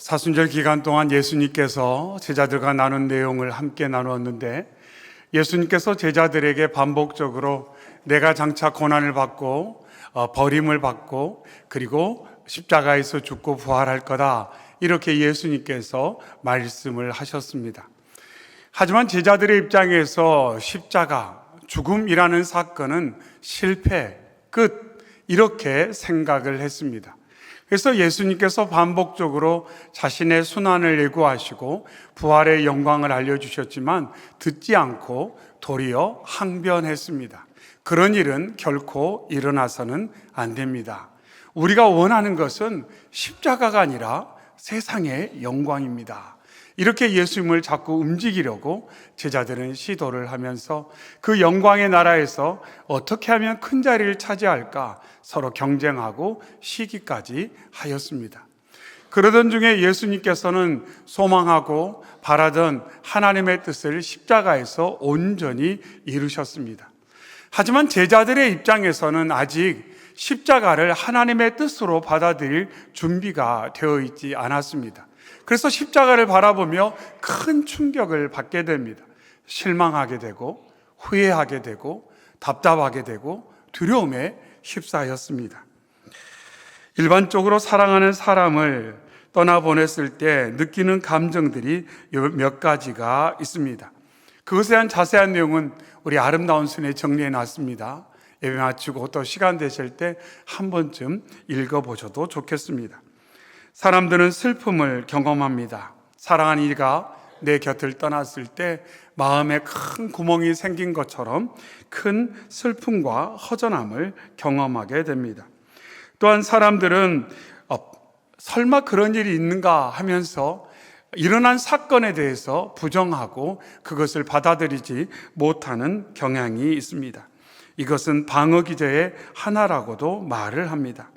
사순절 기간 동안 예수님께서 제자들과 나눈 내용을 함께 나누었는데, 예수님께서 제자들에게 반복적으로 내가 장차 고난을 받고 버림을 받고 그리고 십자가에서 죽고 부활할 거다, 이렇게 예수님께서 말씀을 하셨습니다. 하지만 제자들의 입장에서 십자가, 죽음이라는 사건은 실패, 끝, 이렇게 생각을 했습니다. 그래서 예수님께서 반복적으로 자신의 순환을 예고하시고 부활의 영광을 알려주셨지만 듣지 않고 도리어 항변했습니다. 그런 일은 결코 일어나서는 안 됩니다. 우리가 원하는 것은 십자가가 아니라 세상의 영광입니다. 이렇게 예수님을 자꾸 움직이려고 제자들은 시도를 하면서 그 영광의 나라에서 어떻게 하면 큰 자리를 차지할까 서로 경쟁하고 시기까지 하였습니다. 그러던 중에 예수님께서는 소망하고 바라던 하나님의 뜻을 십자가에서 온전히 이루셨습니다. 하지만 제자들의 입장에서는 아직 십자가를 하나님의 뜻으로 받아들일 준비가 되어 있지 않았습니다. 그래서 십자가를 바라보며 큰 충격을 받게 됩니다. 실망하게 되고 후회하게 되고 답답하게 되고 두려움에 휩싸였습니다. 일반적으로 사랑하는 사람을 떠나보냈을 때 느끼는 감정들이 몇 가지가 있습니다. 그것에 대한 자세한 내용은 우리 아름다운 순에 정리해 놨습니다. 예배 마치고 또 시간 되실 때 한 번쯤 읽어보셔도 좋겠습니다. 사람들은 슬픔을 경험합니다. 사랑하는 이가 내 곁을 떠났을 때 마음에 큰 구멍이 생긴 것처럼 큰 슬픔과 허전함을 경험하게 됩니다. 또한 사람들은 설마 그런 일이 있는가 하면서 일어난 사건에 대해서 부정하고 그것을 받아들이지 못하는 경향이 있습니다. 이것은 방어 기제의 하나라고도 말을 합니다.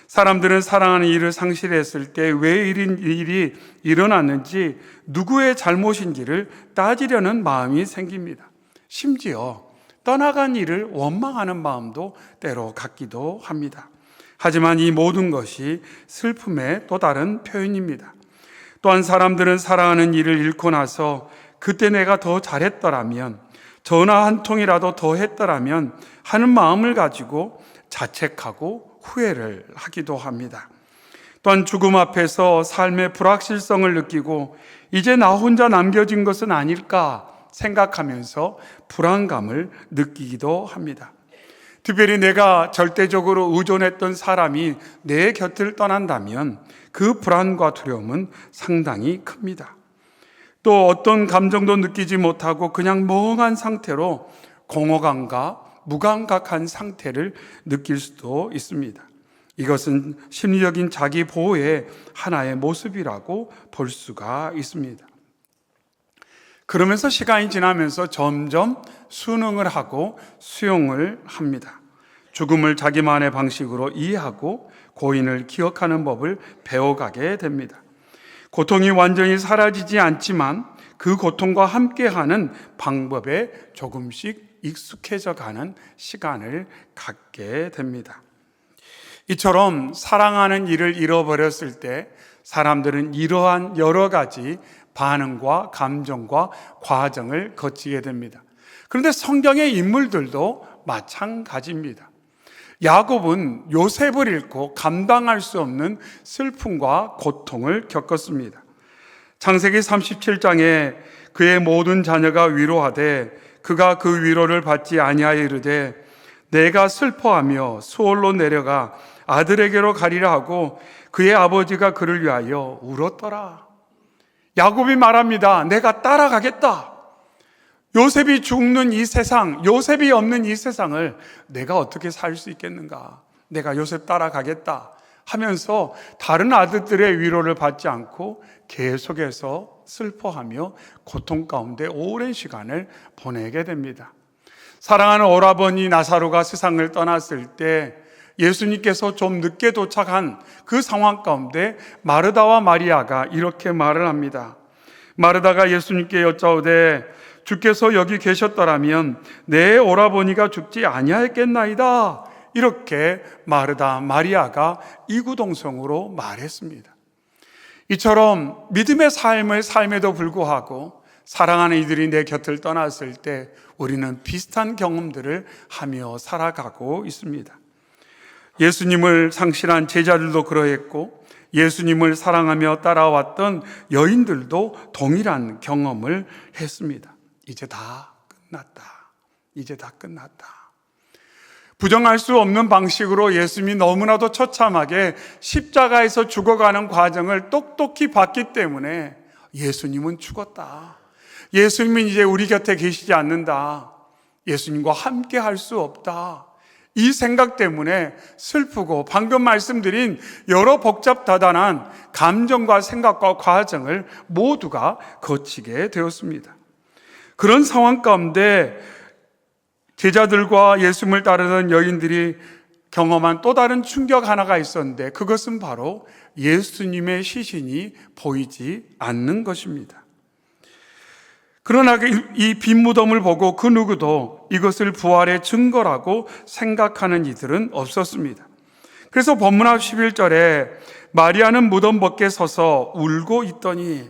사람들은 사랑하는 이를 상실했을 때 왜 이런 일이 일어났는지, 누구의 잘못인지를 따지려는 마음이 생깁니다. 심지어 떠나간 이를 원망하는 마음도 때로 갖기도 합니다. 하지만 이 모든 것이 슬픔의 또 다른 표현입니다. 또한 사람들은 사랑하는 이를 잃고 나서 그때 내가 더 잘했더라면, 전화 한 통이라도 더 했더라면 하는 마음을 가지고 자책하고 후회를 하기도 합니다. 또한 죽음 앞에서 삶의 불확실성을 느끼고 이제 나 혼자 남겨진 것은 아닐까 생각하면서 불안감을 느끼기도 합니다. 특별히 내가 절대적으로 의존했던 사람이 내 곁을 떠난다면 그 불안과 두려움은 상당히 큽니다. 또 어떤 감정도 느끼지 못하고 그냥 멍한 상태로 공허감과 무감각한 상태를 느낄 수도 있습니다. 이것은 심리적인 자기 보호의 하나의 모습이라고 볼 수가 있습니다. 그러면서 시간이 지나면서 점점 순응을 하고 수용을 합니다. 죽음을 자기만의 방식으로 이해하고 고인을 기억하는 법을 배워가게 됩니다. 고통이 완전히 사라지지 않지만 그 고통과 함께하는 방법에 조금씩 익숙해져 가는 시간을 갖게 됩니다. 이처럼 사랑하는 이를 잃어버렸을 때 사람들은 이러한 여러 가지 반응과 감정과 과정을 거치게 됩니다. 그런데 성경의 인물들도 마찬가지입니다. 야곱은 요셉을 잃고 감당할 수 없는 슬픔과 고통을 겪었습니다. 창세기 37장에 그의 모든 자녀가 위로하되 그가 그 위로를 받지 아니하여 이르되 내가 슬퍼하며 수월로 내려가 아들에게로 가리라 하고 그의 아버지가 그를 위하여 울었더라. 야곱이 말합니다. 내가 따라가겠다. 요셉이 죽는 이 세상, 요셉이 없는 이 세상을 내가 어떻게 살 수 있겠는가? 내가 요셉 따라가겠다 하면서 다른 아들들의 위로를 받지 않고 계속해서 슬퍼하며 고통 가운데 오랜 시간을 보내게 됩니다. 사랑하는 오라버니 나사로가 세상을 떠났을 때 예수님께서 좀 늦게 도착한 그 상황 가운데 마르다와 마리아가 이렇게 말을 합니다. 마르다가 예수님께 여짜오되 주께서 여기 계셨더라면 내 오라버니가 죽지 아니하였겠나이다. 이렇게 마르다 마리아가 이구동성으로 말했습니다. 이처럼 믿음의 삶을 삶에도 불구하고 사랑하는 이들이 내 곁을 떠났을 때 우리는 비슷한 경험들을 하며 살아가고 있습니다. 예수님을 상실한 제자들도 그러했고 예수님을 사랑하며 따라왔던 여인들도 동일한 경험을 했습니다. 이제 다 끝났다. 이제 다 끝났다. 부정할 수 없는 방식으로 예수님이 너무나도 처참하게 십자가에서 죽어가는 과정을 똑똑히 봤기 때문에 예수님은 죽었다. 예수님은 이제 우리 곁에 계시지 않는다. 예수님과 함께 할 수 없다. 이 생각 때문에 슬프고 방금 말씀드린 여러 복잡다단한 감정과 생각과 과정을 모두가 거치게 되었습니다. 그런 상황 가운데 제자들과 예수님을 따르던 여인들이 경험한 또 다른 충격 하나가 있었는데 그것은 바로 예수님의 시신이 보이지 않는 것입니다. 그러나 이 빈 무덤을 보고 그 누구도 이것을 부활의 증거라고 생각하는 이들은 없었습니다. 그래서 본문합 11절에 마리아는 무덤 밖에 서서 울고 있더니,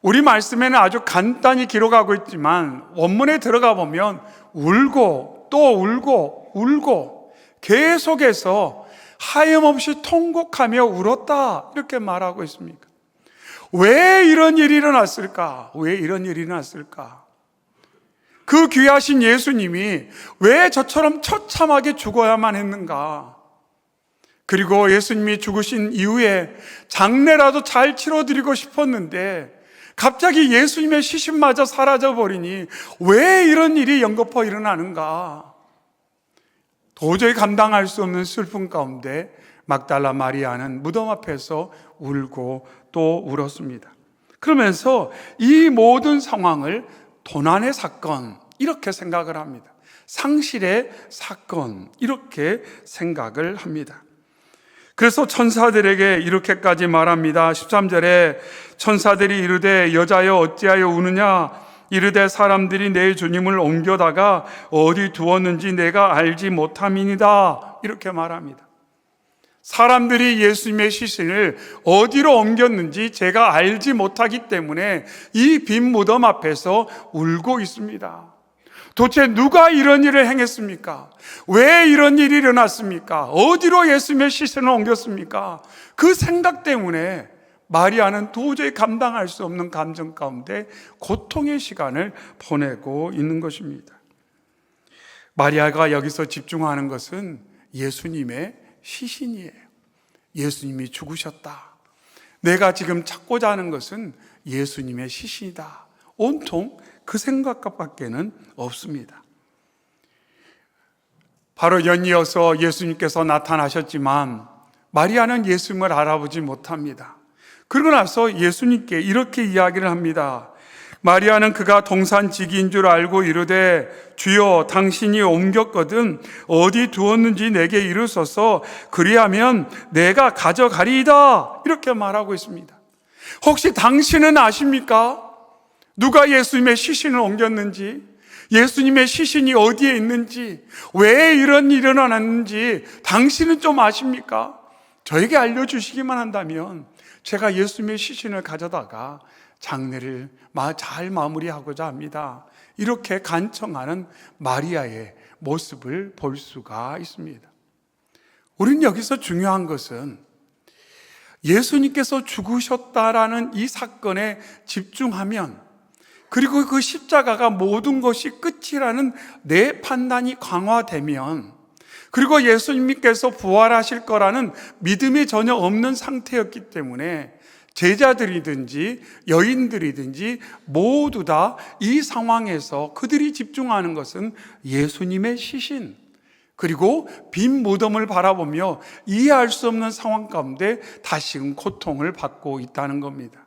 우리 말씀에는 아주 간단히 기록하고 있지만 원문에 들어가 보면 울고 또 울고 울고 계속해서 하염없이 통곡하며 울었다 이렇게 말하고 있습니다. 왜 이런 일이 일어났을까? 왜 이런 일이 일어났을까? 그 귀하신 예수님이 왜 저처럼 처참하게 죽어야만 했는가? 그리고 예수님이 죽으신 이후에 장례라도 잘 치러드리고 싶었는데 갑자기 예수님의 시신마저 사라져버리니 왜 이런 일이 연거푸 일어나는가? 도저히 감당할 수 없는 슬픔 가운데 막달라 마리아는 무덤 앞에서 울고 또 울었습니다. 그러면서 이 모든 상황을 도난의 사건 이렇게 생각을 합니다. 상실의 사건 이렇게 생각을 합니다. 그래서 천사들에게 이렇게까지 말합니다. 13절에 천사들이 이르되 여자여 어찌하여 우느냐? 이르되 사람들이 내 주님을 옮겨다가 어디 두었는지 내가 알지 못함이니이다. 이렇게 말합니다. 사람들이 예수님의 시신을 어디로 옮겼는지 제가 알지 못하기 때문에 이 빈 무덤 앞에서 울고 있습니다. 도대체 누가 이런 일을 행했습니까? 왜 이런 일이 일어났습니까? 어디로 예수님의 시신을 옮겼습니까? 그 생각 때문에 마리아는 도저히 감당할 수 없는 감정 가운데 고통의 시간을 보내고 있는 것입니다. 마리아가 여기서 집중하는 것은 예수님의 시신이에요. 예수님이 죽으셨다. 내가 지금 찾고자 하는 것은 예수님의 시신이다. 온통 그 생각밖에는 없습니다. 바로 연이어서 예수님께서 나타나셨지만 마리아는 예수님을 알아보지 못합니다. 그러고 나서 예수님께 이렇게 이야기를 합니다. 마리아는 그가 동산지기인 줄 알고 이르되 주여 당신이 옮겼거든 어디 두었는지 내게 이르소서 그리하면 내가 가져가리이다 이렇게 말하고 있습니다. 혹시 당신은 아십니까? 누가 예수님의 시신을 옮겼는지, 예수님의 시신이 어디에 있는지, 왜 이런 일이 일어났는지 당신은 좀 아십니까? 저에게 알려주시기만 한다면 제가 예수님의 시신을 가져다가 장례를 잘 마무리하고자 합니다. 이렇게 간청하는 마리아의 모습을 볼 수가 있습니다. 우리는 여기서 중요한 것은 예수님께서 죽으셨다라는 이 사건에 집중하면, 그리고 그 십자가가 모든 것이 끝이라는 내 판단이 강화되면, 그리고 예수님께서 부활하실 거라는 믿음이 전혀 없는 상태였기 때문에 제자들이든지 여인들이든지 모두 다 이 상황에서 그들이 집중하는 것은 예수님의 시신, 그리고 빈 무덤을 바라보며 이해할 수 없는 상황 가운데 다시금 고통을 받고 있다는 겁니다.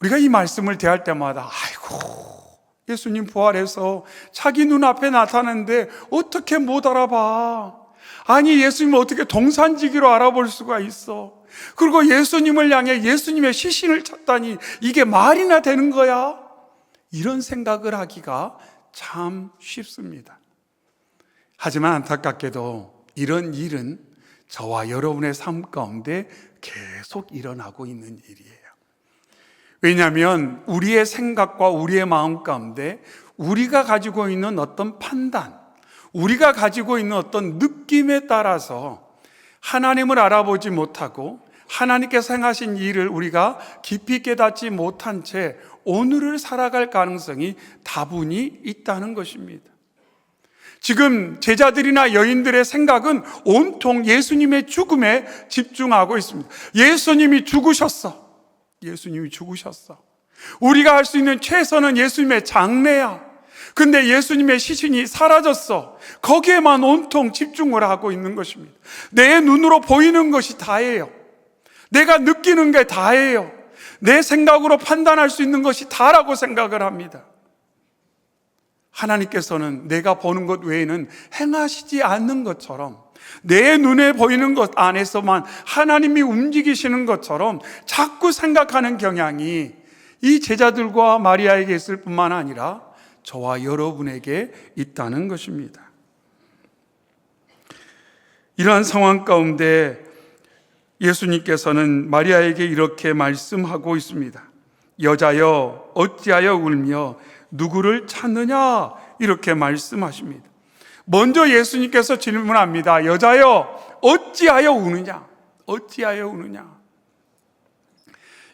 우리가 이 말씀을 대할 때마다 아이고 예수님 부활해서 자기 눈앞에 나타났는데 어떻게 못 알아봐? 아니 예수님을 어떻게 동산지기로 알아볼 수가 있어? 그리고 예수님을 향해 예수님의 시신을 찾다니 이게 말이나 되는 거야? 이런 생각을 하기가 참 쉽습니다. 하지만 안타깝게도 이런 일은 저와 여러분의 삶 가운데 계속 일어나고 있는 일이에요. 왜냐하면 우리의 생각과 우리의 마음 가운데 우리가 가지고 있는 어떤 판단, 우리가 가지고 있는 어떤 느낌에 따라서 하나님을 알아보지 못하고 하나님께서 행하신 일을 우리가 깊이 깨닫지 못한 채 오늘을 살아갈 가능성이 다분히 있다는 것입니다. 지금 제자들이나 여인들의 생각은 온통 예수님의 죽음에 집중하고 있습니다. 예수님이 죽으셨어. 예수님이 죽으셨어. 우리가 할 수 있는 최선은 예수님의 장례야. 근데 예수님의 시신이 사라졌어. 거기에만 온통 집중을 하고 있는 것입니다. 내 눈으로 보이는 것이 다예요. 내가 느끼는 게 다예요. 내 생각으로 판단할 수 있는 것이 다라고 생각을 합니다. 하나님께서는 내가 보는 것 외에는 행하시지 않는 것처럼, 내 눈에 보이는 것 안에서만 하나님이 움직이시는 것처럼 자꾸 생각하는 경향이 이 제자들과 마리아에게 있을 뿐만 아니라 저와 여러분에게 있다는 것입니다. 이러한 상황 가운데 예수님께서는 마리아에게 이렇게 말씀하고 있습니다. 여자여, 어찌하여 울며 누구를 찾느냐? 이렇게 말씀하십니다. 먼저 예수님께서 질문합니다. 여자여, 어찌하여 우느냐? 어찌하여 우느냐?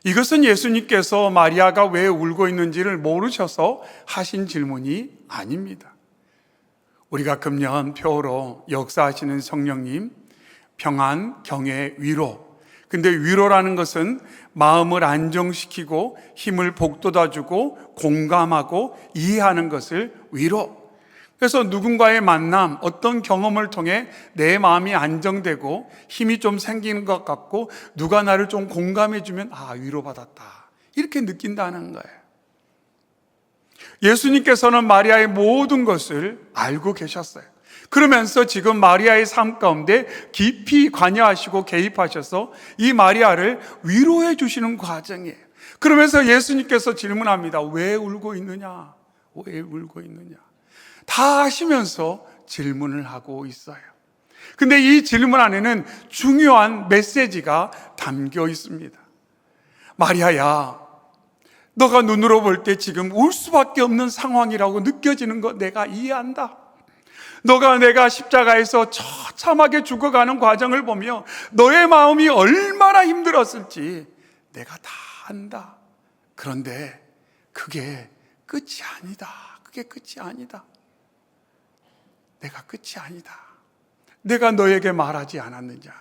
이것은 예수님께서 마리아가 왜 울고 있는지를 모르셔서 하신 질문이 아닙니다. 우리가 금년 표로 역사하시는 성령님, 평안, 경외, 위로. 근데 위로라는 것은 마음을 안정시키고 힘을 북돋아주고 공감하고 이해하는 것을 위로. 그래서 누군가의 만남, 어떤 경험을 통해 내 마음이 안정되고 힘이 좀 생기는 것 같고 누가 나를 좀 공감해주면 위로받았다, 이렇게 느낀다는 거예요. 예수님께서는 마리아의 모든 것을 알고 계셨어요. 그러면서 지금 마리아의 삶 가운데 깊이 관여하시고 개입하셔서 이 마리아를 위로해 주시는 과정이에요. 그러면서 예수님께서 질문합니다. 왜 울고 있느냐? 왜 울고 있느냐? 다 아시면서 질문을 하고 있어요. 근데 이 질문 안에는 중요한 메시지가 담겨 있습니다. 마리아야, 너가 눈으로 볼 때 지금 울 수밖에 없는 상황이라고 느껴지는 거 내가 이해한다. 내가 십자가에서 처참하게 죽어가는 과정을 보며 너의 마음이 얼마나 힘들었을지 내가 다 안다. 그런데 그게 끝이 아니다. 그게 끝이 아니다. 내가 끝이 아니다. 내가 너에게 말하지 않았느냐?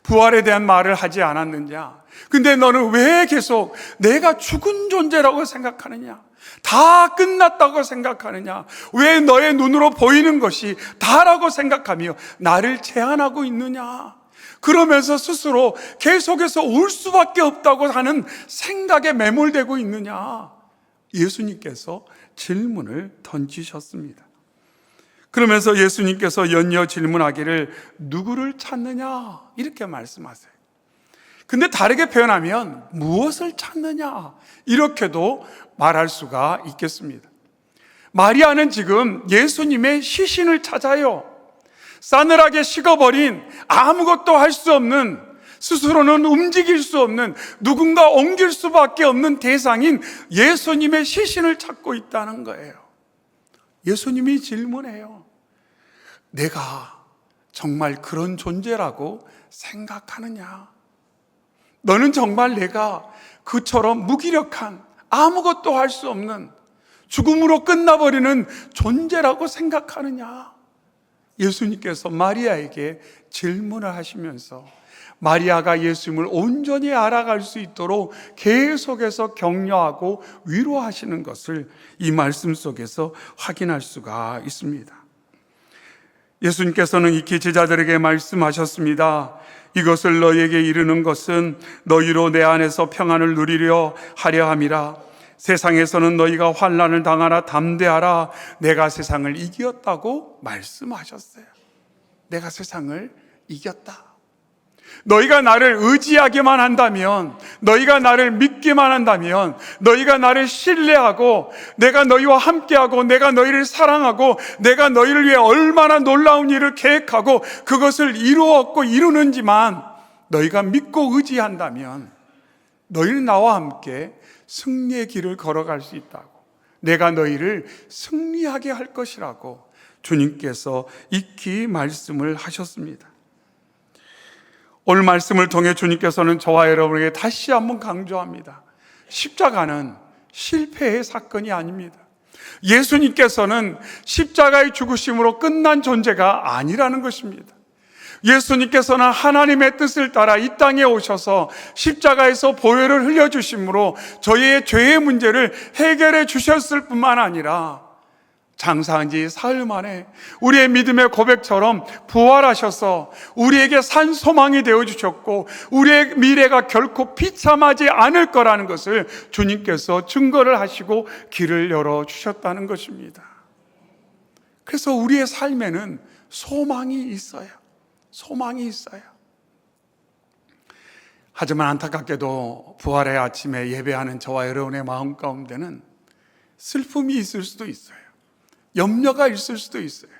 부활에 대한 말을 하지 않았느냐? 근데 너는 왜 계속 내가 죽은 존재라고 생각하느냐? 다 끝났다고 생각하느냐? 왜 너의 눈으로 보이는 것이 다라고 생각하며 나를 제한하고 있느냐? 그러면서 스스로 계속해서 울 수밖에 없다고 하는 생각에 매몰되고 있느냐? 예수님께서 질문을 던지셨습니다. 그러면서 예수님께서 연이어 질문하기를 누구를 찾느냐? 이렇게 말씀하세요. 근데 다르게 표현하면 무엇을 찾느냐? 이렇게도 말할 수가 있겠습니다. 마리아는 지금 예수님의 시신을 찾아요. 싸늘하게 식어버린, 아무것도 할 수 없는, 스스로는 움직일 수 없는, 누군가 옮길 수밖에 없는 대상인 예수님의 시신을 찾고 있다는 거예요. 예수님이 질문해요. 내가 정말 그런 존재라고 생각하느냐? 너는 정말 내가 그처럼 무기력한, 아무것도 할 수 없는, 죽음으로 끝나버리는 존재라고 생각하느냐? 예수님께서 마리아에게 질문을 하시면서 마리아가 예수님을 온전히 알아갈 수 있도록 계속해서 격려하고 위로하시는 것을 이 말씀 속에서 확인할 수가 있습니다. 예수님께서는 익히 제자들에게 말씀하셨습니다. 이것을 너희에게 이르는 것은 너희로 내 안에서 평안을 누리려 하려 함이라. 세상에서는 너희가 환난을 당하나 담대하라. 내가 세상을 이겼다고 말씀하셨어요. 내가 세상을 이겼다. 너희가 나를 의지하기만 한다면, 너희가 나를 믿기만 한다면, 너희가 나를 신뢰하고 내가 너희와 함께하고 내가 너희를 사랑하고 내가 너희를 위해 얼마나 놀라운 일을 계획하고 그것을 이루었고 이루는지만 너희가 믿고 의지한다면 너희는 나와 함께 승리의 길을 걸어갈 수 있다고, 내가 너희를 승리하게 할 것이라고 주님께서 익히 말씀을 하셨습니다. 오늘 말씀을 통해 주님께서는 저와 여러분에게 다시 한번 강조합니다. 십자가는 실패의 사건이 아닙니다. 예수님께서는 십자가의 죽으심으로 끝난 존재가 아니라는 것입니다. 예수님께서는 하나님의 뜻을 따라 이 땅에 오셔서 십자가에서 보혈을 흘려주심으로 저희의 죄의 문제를 해결해 주셨을 뿐만 아니라 장사한 지 사흘 만에 우리의 믿음의 고백처럼 부활하셔서 우리에게 산 소망이 되어주셨고, 우리의 미래가 결코 비참하지 않을 거라는 것을 주님께서 증거를 하시고 길을 열어주셨다는 것입니다. 그래서 우리의 삶에는 소망이 있어요. 소망이 있어요. 하지만 안타깝게도 부활의 아침에 예배하는 저와 여러분의 마음 가운데는 슬픔이 있을 수도 있어요. 염려가 있을 수도 있어요.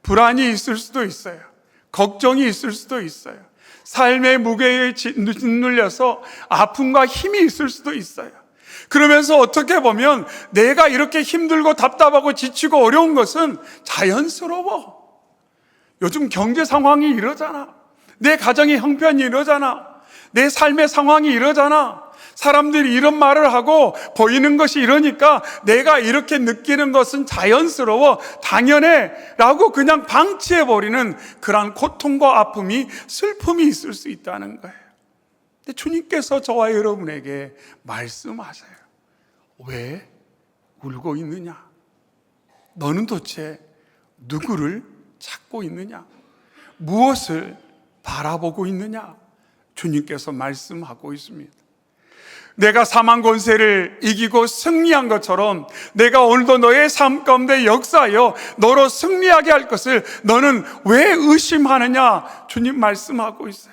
불안이 있을 수도 있어요. 걱정이 있을 수도 있어요. 삶의 무게에 짓눌려서 아픔과 힘이 있을 수도 있어요. 그러면서 어떻게 보면 내가 이렇게 힘들고 답답하고 지치고 어려운 것은 자연스러워. 요즘 경제 상황이 이러잖아. 내 가정의 형편이 이러잖아. 내 삶의 상황이 이러잖아. 사람들이 이런 말을 하고 보이는 것이 이러니까 내가 이렇게 느끼는 것은 자연스러워, 당연해 라고 그냥 방치해버리는 그런 고통과 아픔이, 슬픔이 있을 수 있다는 거예요. 근데 주님께서 저와 여러분에게 말씀하세요. 왜 울고 있느냐? 너는 도대체 누구를 찾고 있느냐? 무엇을 바라보고 있느냐? 주님께서 말씀하고 있습니다. 내가 사망 권세를 이기고 승리한 것처럼 내가 오늘도 너의 삶 가운데 역사하여 너로 승리하게 할 것을 너는 왜 의심하느냐? 주님 말씀하고 있어요.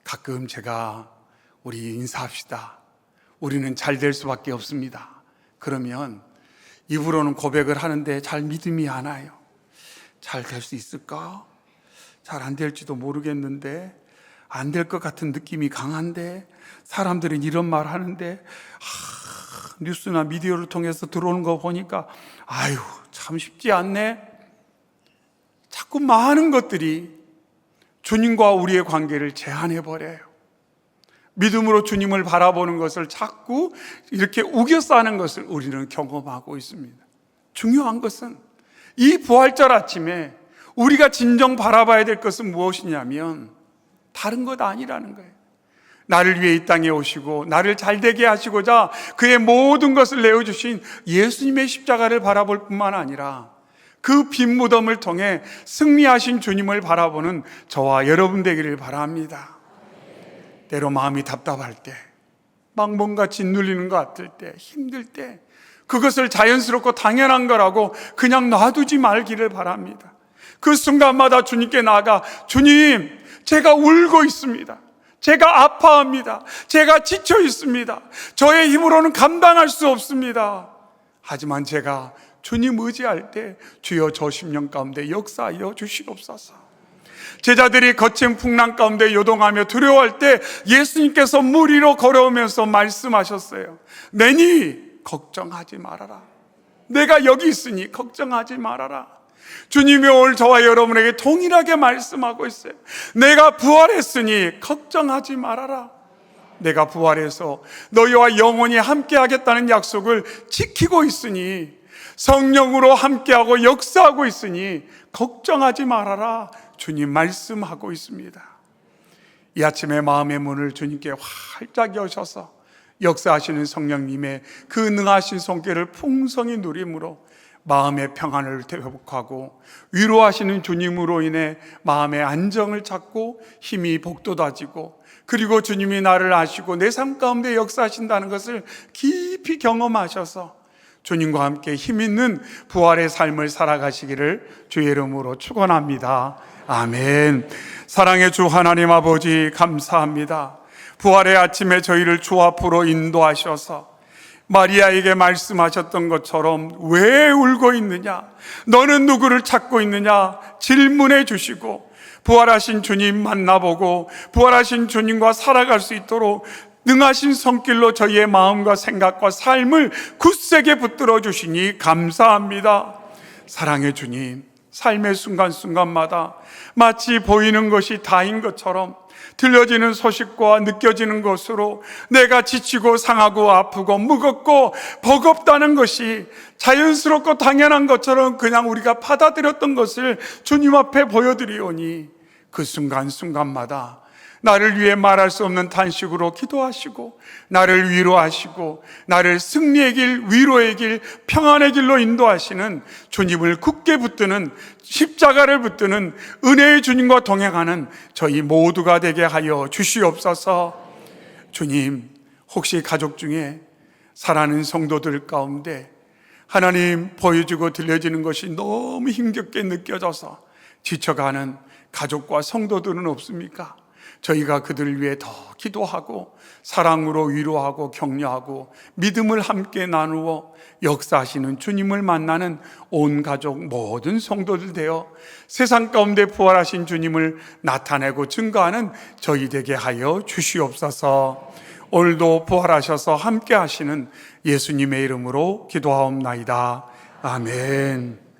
가끔 제가 우리 인사합시다, 우리는 잘 될 수밖에 없습니다, 그러면 입으로는 고백을 하는데 잘 믿음이 안 와요. 잘 될 수 있을까? 잘 안 될지도 모르겠는데, 안 될 것 같은 느낌이 강한데, 사람들은 이런 말 하는데, 뉴스나 미디어를 통해서 들어오는 거 보니까 아유 참 쉽지 않네. 자꾸 많은 것들이 주님과 우리의 관계를 제한해버려요. 믿음으로 주님을 바라보는 것을 자꾸 이렇게 우겨싸는 것을 우리는 경험하고 있습니다. 중요한 것은 이 부활절 아침에 우리가 진정 바라봐야 될 것은 무엇이냐면 다른 것 아니라는 거예요. 나를 위해 이 땅에 오시고 나를 잘되게 하시고자 그의 모든 것을 내어주신 예수님의 십자가를 바라볼 뿐만 아니라 그 빈 무덤을 통해 승리하신 주님을 바라보는 저와 여러분 되기를 바랍니다. 때로 마음이 답답할 때, 막 뭔가 짓눌리는 것 같을 때, 힘들 때 그것을 자연스럽고 당연한 거라고 그냥 놔두지 말기를 바랍니다. 그 순간마다 주님께 나아가, 주님, 제가 울고 있습니다. 제가 아파합니다. 제가 지쳐 있습니다. 저의 힘으로는 감당할 수 없습니다. 하지만 제가 주님 의지할 때 주여 저 심령 가운데 역사하여 주시옵소서. 제자들이 거친 풍랑 가운데 요동하며 두려워할 때 예수님께서 물 위로 걸어오면서 말씀하셨어요. 내니 걱정하지 말아라. 내가 여기 있으니 걱정하지 말아라. 주님이 오늘 저와 여러분에게 동일하게 말씀하고 있어요. 내가 부활했으니 걱정하지 말아라. 내가 부활해서 너희와 영원히 함께 하겠다는 약속을 지키고 있으니, 성령으로 함께하고 역사하고 있으니 걱정하지 말아라. 주님 말씀하고 있습니다. 이 아침에 마음의 문을 주님께 활짝 여셔서 역사하시는 성령님의 그 능하신 손길을 풍성히 누림으로 마음의 평안을 회복하고 위로하시는 주님으로 인해 마음의 안정을 찾고 힘이 복돋아지고, 그리고 주님이 나를 아시고 내 삶 가운데 역사하신다는 것을 깊이 경험하셔서 주님과 함께 힘있는 부활의 삶을 살아가시기를 주의 이름으로 축원합니다. 아멘. 사랑의 주 하나님 아버지, 감사합니다. 부활의 아침에 저희를 주 앞으로 인도하셔서 마리아에게 말씀하셨던 것처럼 왜 울고 있느냐, 너는 누구를 찾고 있느냐 질문해 주시고, 부활하신 주님 만나보고 부활하신 주님과 살아갈 수 있도록 능하신 손길로 저희의 마음과 생각과 삶을 굳세게 붙들어 주시니 감사합니다. 사랑의 주님, 삶의 순간순간마다 마치 보이는 것이 다인 것처럼 들려지는 소식과 느껴지는 것으로 내가 지치고 상하고 아프고 무겁고 버겁다는 것이 자연스럽고 당연한 것처럼 그냥 우리가 받아들였던 것을 주님 앞에 보여드리오니 그 순간순간마다 나를 위해 말할 수 없는 탄식으로 기도하시고 나를 위로하시고 나를 승리의 길, 위로의 길, 평안의 길로 인도하시는 주님을 굳게 붙드는, 십자가를 붙드는 은혜의 주님과 동행하는 저희 모두가 되게 하여 주시옵소서. 주님, 혹시 가족 중에 사랑하는 성도들 가운데 하나님 보여주고 들려지는 것이 너무 힘겹게 느껴져서 지쳐가는 가족과 성도들은 없습니까? 저희가 그들을 위해 더 기도하고 사랑으로 위로하고 격려하고 믿음을 함께 나누어 역사하시는 주님을 만나는 온 가족 모든 성도들 되어 세상 가운데 부활하신 주님을 나타내고 증거하는 저희 되게 하여 주시옵소서. 오늘도 부활하셔서 함께 하시는 예수님의 이름으로 기도하옵나이다. 아멘.